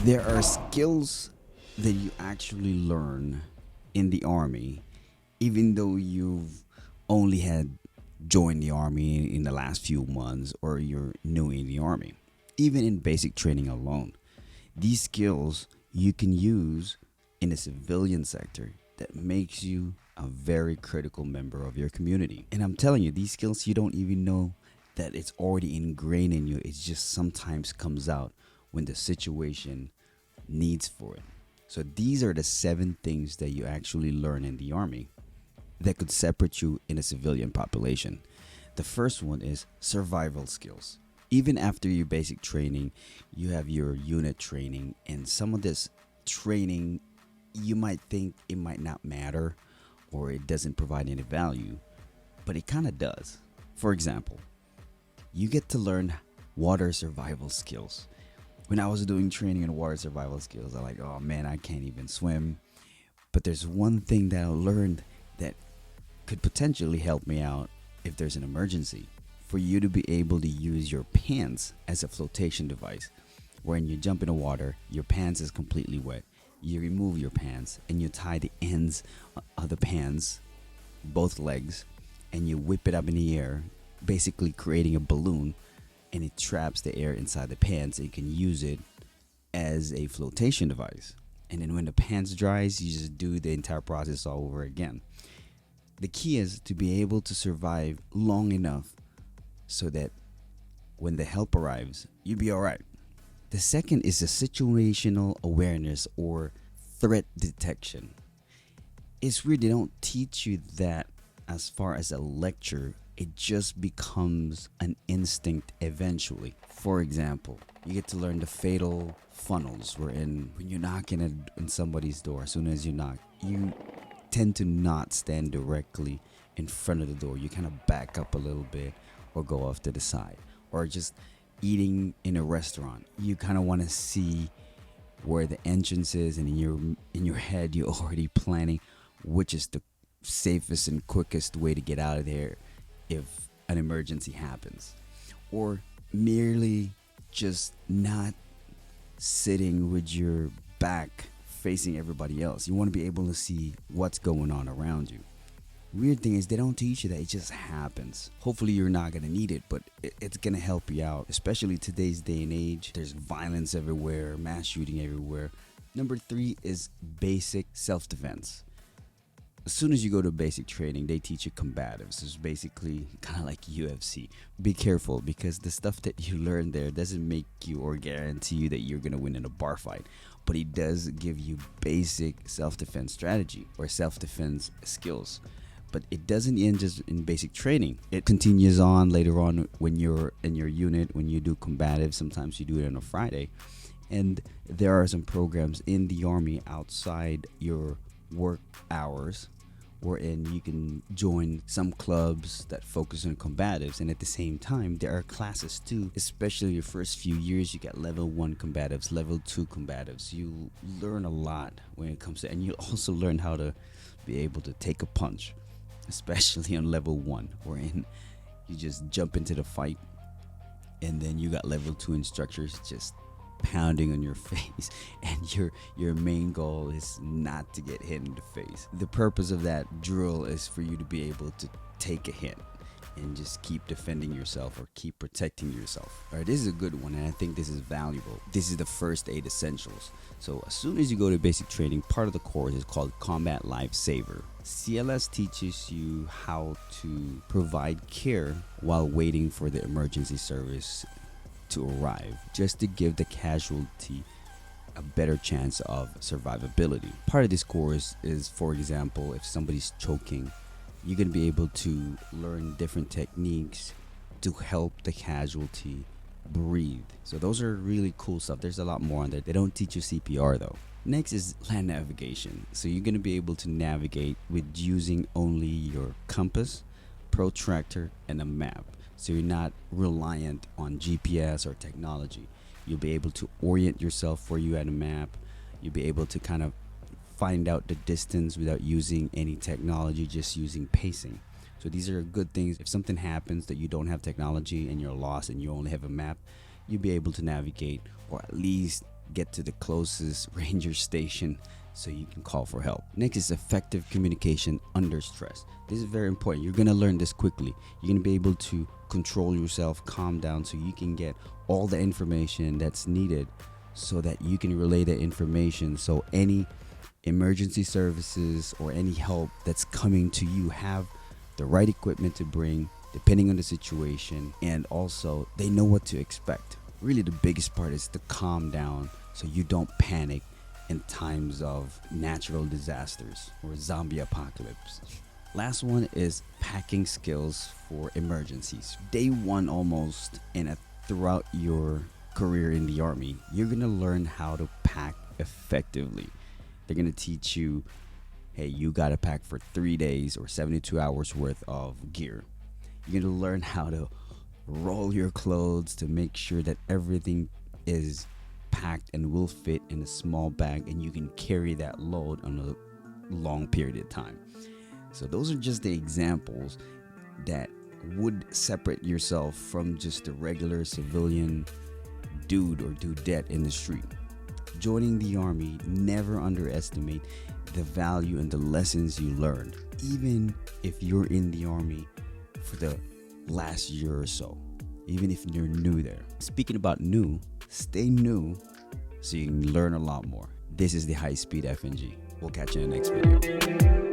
There are skills that you actually learn in the army, even though you've only had joined the army in the last few months or you're new in the army. Even in basic training alone, these skills you can use in the civilian sector that makes you a very critical member of your community. And I'm telling you, these skills you don't even know that it's already ingrained in you. It just sometimes comes out when the situation needs for it. So these are the 7 things that you actually learn in the army that could separate you in a civilian population. The first one is survival skills. Even after your basic training, you have your unit training, and some of this training you might think it might not matter or it doesn't provide any value, but it kind of does. For example, you get to learn water survival skills. When I was doing training in water survival skills, I'm like, oh man, I can't even swim. But there's one thing that I learned that could potentially help me out if there's an emergency. For you to be able to use your pants as a flotation device. When you jump in the water, your pants is completely wet. You remove your pants and you tie the ends of the pants, both legs, and you whip it up in the air, basically creating a balloon, and it traps the air inside the pants. And you can use it as a flotation device. And then when the pants dries, you just do the entire process all over again. The key is to be able to survive long enough so that when the help arrives, you'll be all right. The second is the situational awareness or threat detection. It's weird they don't teach you that as far as a lecture. It just becomes an instinct eventually. For example, you get to learn the fatal funnels wherein when you're knocking on somebody's door, as soon as you knock, you tend to not stand directly in front of the door. You kind of back up a little bit or go off to the side. Or just eating in a restaurant, you kind of want to see where the entrance is, and in your head you're already planning which is the safest and quickest way to get out of there if an emergency happens. Or merely just not sitting with your back facing everybody else. You want to be able to see what's going on around you. Weird thing is they don't teach you that. It just happens. Hopefully you're not going to need it, but it's going to help you out, especially today's day and age. There's violence everywhere, mass shooting everywhere. Number 3 is basic self-defense. As soon as you go to basic training, they teach you combatives. It's basically kind of like UFC. Be careful, because the stuff that you learn there doesn't make you or guarantee you that you're going to win in a bar fight. But it does give you basic self-defense strategy or self-defense skills. But it doesn't end just in basic training. It continues on later on when you're in your unit, when you do combative. Sometimes you do it on a Friday. And there are some programs in the Army outside your work hours wherein you can join some clubs that focus on combatives, and at the same time there are classes too, especially your first few years. You got level 1 combatives, level 2 combatives. You learn a lot when it comes to, and you also learn how to be able to take a punch, especially on level 1 wherein you just jump into the fight, and then you got level 2 instructors just pounding on your face, and your main goal is not to get hit in the face. The purpose of that drill is for you to be able to take a hit and just keep defending yourself or keep protecting yourself. All right, this is a good one, and I think this is valuable. This is the first aid essentials. So as soon as you go to basic training, part of the course is called Combat Lifesaver. CLS teaches you how to provide care while waiting for the emergency service to arrive, just to give the casualty a better chance of survivability. Part of this course is, for example, if somebody's choking, you're going to be able to learn different techniques to help the casualty breathe. So those are really cool stuff. There's a lot more on there. They don't teach you CPR though. Next is land navigation. So you're going to be able to navigate with using only your compass, protractor, and a map. So you're not reliant on GPS or technology. You'll be able to orient yourself where you at a map. You'll be able to kind of find out the distance without using any technology, just using pacing. So these are good things. If something happens that you don't have technology and you're lost and you only have a map, you'll be able to navigate or at least get to the closest ranger station so you can call for help. Next is effective communication under stress. This is very important. You're going to learn this quickly. You're going to be able to control yourself, calm down, so you can get all the information that's needed so that you can relay the information, so any emergency services or any help that's coming to you have the right equipment to bring depending on the situation, and also they know what to expect. Really, the biggest part is to calm down so you don't panic in times of natural disasters or zombie apocalypse. Last one is packing skills for emergencies. Day one almost, and throughout your career in the Army, you're gonna learn how to pack effectively. They're gonna teach you, hey, you gotta pack for 3 days or 72 hours worth of gear. You're gonna learn how to roll your clothes to make sure that everything is packed and will fit in a small bag, and you can carry that load on a long period of time. So those are just the examples that would separate yourself from just a regular civilian dude or dudette in the street. Joining the Army, never underestimate the value and the lessons you learned, even if you're in the Army for the last year or so, even if you're new there. Speaking about new, stay new so you can learn a lot more. This is the High Speed FNG. We'll catch you in the next video.